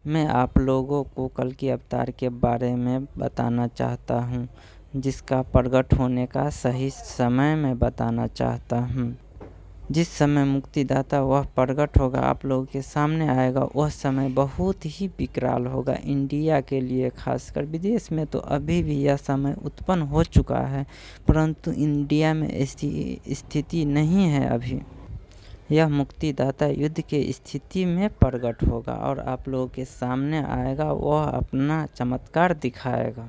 मैं आप लोगों को कल्कि अवतार के बारे में बताना चाहता हूँ, जिसका प्रकट होने का सही समय मैं बताना चाहता हूँ। जिस समय मुक्तिदाता वह प्रकट होगा, आप लोगों के सामने आएगा, वह समय बहुत ही विकराल होगा इंडिया के लिए खासकर। विदेश में तो अभी भी यह समय उत्पन्न हो चुका है, परंतु इंडिया में ऐसी स्थिति नहीं है अभी। यह मुक्तिदाता युद्ध के स्थिति में प्रकट होगा और आप लोगों के सामने आएगा। वह अपना चमत्कार दिखाएगा।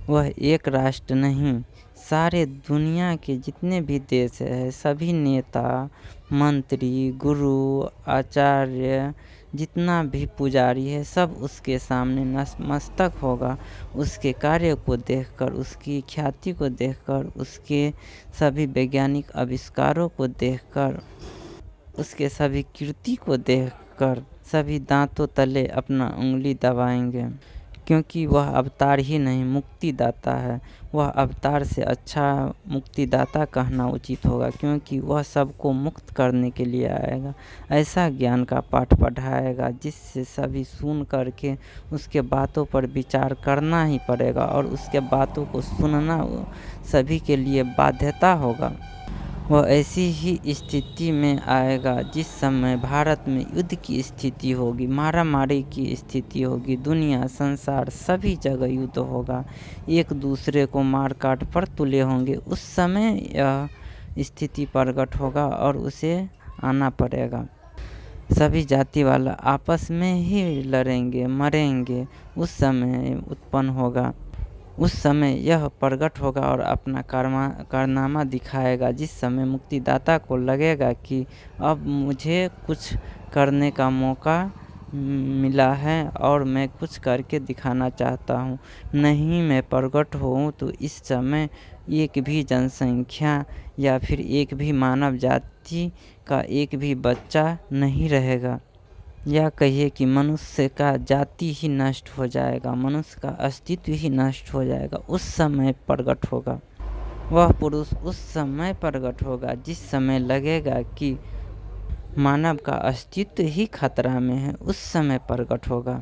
वह एक राष्ट्र नहीं, सारे दुनिया के जितने भी देश है, सभी नेता, मंत्री, गुरु, आचार्य, जितना भी पुजारी है, सब उसके सामने नतमस्तक होगा। उसके कार्य को देखकर, उसकी ख्याति को देखकर, उसके सभी वैज्ञानिक आविष्कारों को देखकर, उसके सभी कीर्ति को देखकर सभी दांतों तले अपना उंगली दबाएंगे, क्योंकि वह अवतार ही नहीं मुक्तिदाता है। वह अवतार से अच्छा मुक्तिदाता कहना उचित होगा, क्योंकि वह सबको मुक्त करने के लिए आएगा। ऐसा ज्ञान का पाठ पढ़ाएगा जिससे सभी सुन करके उसके बातों पर विचार करना ही पड़ेगा और उसके बातों को सुनना सभी के लिए बाध्यता होगा। वह ऐसी ही स्थिति में आएगा जिस समय भारत में युद्ध की स्थिति होगी, मारामारी की स्थिति होगी, दुनिया, संसार सभी जगह युद्ध होगा, एक दूसरे को मार काट पर तुले होंगे। उस समय यह स्थिति प्रकट होगा और उसे आना पड़ेगा। सभी जाति वाला आपस में ही लड़ेंगे, मरेंगे। उस समय उत्पन्न होगा, उस समय यह प्रकट होगा और अपना कारनामा दिखाएगा, जिस समय मुक्तिदाता को लगेगा कि अब मुझे कुछ करने का मौका मिला है और मैं कुछ करके दिखाना चाहता हूँ। नहीं मैं प्रकट होऊँ तो इस समय एक भी जनसंख्या या फिर एक भी मानव जाति का एक भी बच्चा नहीं रहेगा। या कहिए कि मनुष्य का जाति ही नष्ट हो जाएगा, मनुष्य का अस्तित्व ही नष्ट हो जाएगा। उस समय प्रकट होगा वह पुरुष, उस समय प्रकट होगा जिस समय लगेगा कि मानव का अस्तित्व ही खतरा में है। उस समय प्रकट होगा।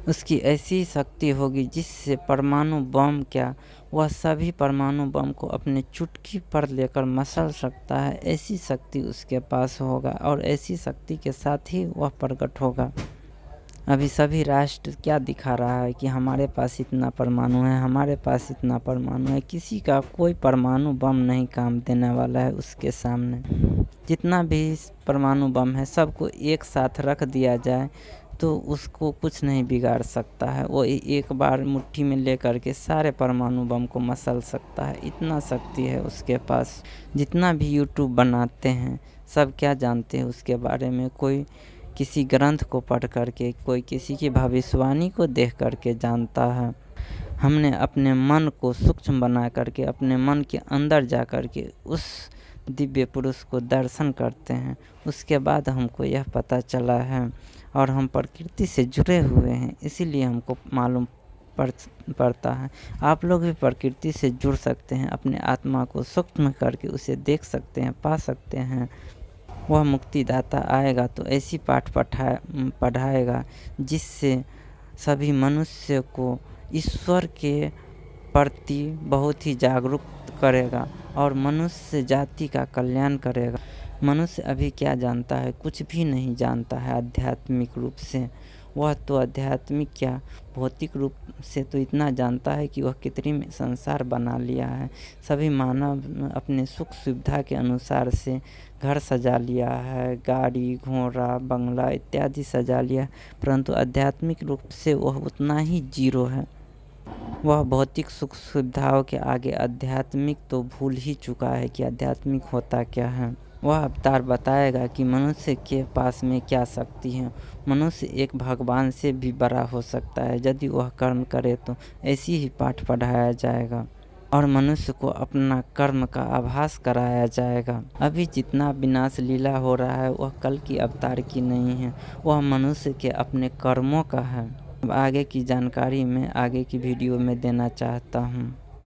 उसकी ऐसी शक्ति होगी जिससे परमाणु बम क्या, वह सभी परमाणु बम को अपने चुटकी पर लेकर मसल सकता है। ऐसी शक्ति उसके पास होगा और ऐसी शक्ति के साथ ही वह प्रकट होगा। अभी सभी राष्ट्र क्या दिखा रहा है कि हमारे पास इतना परमाणु है, हमारे पास इतना परमाणु है। किसी का कोई परमाणु बम नहीं काम देने वाला है उसके सामने। जितना भी परमाणु बम है सबको एक साथ रख दिया जाए तो उसको कुछ नहीं बिगाड़ सकता है। वो एक बार मुट्ठी में लेकर के सारे परमाणु बम को मसल सकता है, इतना शक्ति है उसके पास। जितना भी यूट्यूब बनाते हैं सब क्या जानते हैं उसके बारे में, कोई किसी ग्रंथ को पढ़ करके, कोई किसी की भविष्यवाणी को देख करके जानता है। हमने अपने मन को सूक्ष्म बना करके, अपने मन के अंदर जा करके उस दिव्य पुरुष को दर्शन करते हैं, उसके बाद हमको यह पता चला है और हम प्रकृति से जुड़े हुए हैं, इसीलिए हमको मालूम पड़ता है। आप लोग भी प्रकृति से जुड़ सकते हैं, अपने आत्मा को सूक्ष्म करके उसे देख सकते हैं, पा सकते हैं। वह मुक्तिदाता आएगा तो ऐसी पाठ पढ़ाएगा जिससे सभी मनुष्य को ईश्वर के प्रति बहुत ही जागरूक करेगा और मनुष्य जाति का कल्याण करेगा। मनुष्य अभी क्या जानता है, कुछ भी नहीं जानता है आध्यात्मिक रूप से। वह तो आध्यात्मिक क्या, भौतिक रूप से तो इतना जानता है कि वह कृत्रिम संसार बना लिया है। सभी मानव अपने सुख सुविधा के अनुसार से घर सजा लिया है, गाड़ी, घोड़ा, बंगला इत्यादि सजा लिया, परंतु आध्यात्मिक रूप से वह उतना ही जीरो है। वह भौतिक सुख सुविधाओं के आगे आध्यात्मिक तो भूल ही चुका है कि आध्यात्मिक होता क्या है। वह अवतार बताएगा कि मनुष्य के पास में क्या शक्ति है। मनुष्य एक भगवान से भी बड़ा हो सकता है यदि वह कर्म करे तो। ऐसी ही पाठ पढ़ाया जाएगा और मनुष्य को अपना कर्म का आभास कराया जाएगा। अभी जितना विनाश लीला हो रहा है वह कल की अवतार की नहीं है, वह मनुष्य के अपने कर्मों का है। अब आगे की जानकारी मैं आगे की वीडियो में देना चाहता हूँ।